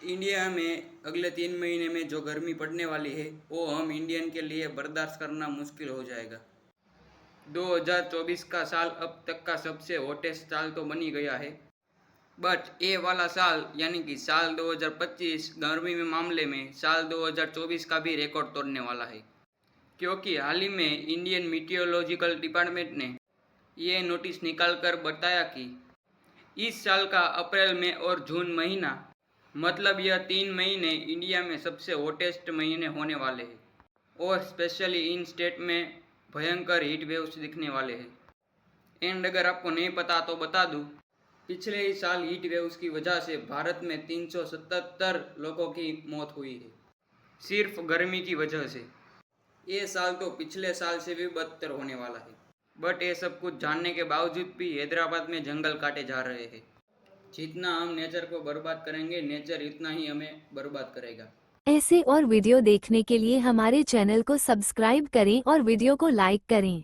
India में अगले 3 महीने में जो गर्मी पड़ने वाली है वो हम इंडियन के लिए बर्दाश्त करना मुश्किल हो जाएगा। 2024 का साल अब तक का सबसे हॉटेस्ट साल तो बन ही गया है, बट ये वाला साल यानी कि साल 2025 गर्मी में मामले में साल 2024 का भी रिकॉर्ड तोड़ने वाला है, क्योंकि हाल ही में इंडियन मीटियोलॉजिकल डिपार्टमेंट ने ये नोटिस निकाल कर बताया कि इस साल का अप्रैल में और जून महीना मतलब यह 3 महीने इंडिया में सबसे हॉटेस्ट महीने होने वाले हैं और स्पेशली इन स्टेट में भयंकर हीट वेव्स दिखने वाले हैं। एंड अगर आपको नहीं पता तो बता दूं, पिछले ही साल हीट वेव्स की वजह से भारत में 377 लोगों की मौत हुई है, सिर्फ गर्मी की वजह से। ये साल तो पिछले साल से भी बदतर होने वाला है, बट ये सब कुछ जानने के बावजूद भी हैदराबाद में जंगल काटे जा रहे हैं। जितना हम नेचर को बर्बाद करेंगे, नेचर इतना ही हमें बर्बाद करेगा। ऐसे और वीडियो देखने के लिए हमारे चैनल को सब्सक्राइब करें और वीडियो को लाइक करें।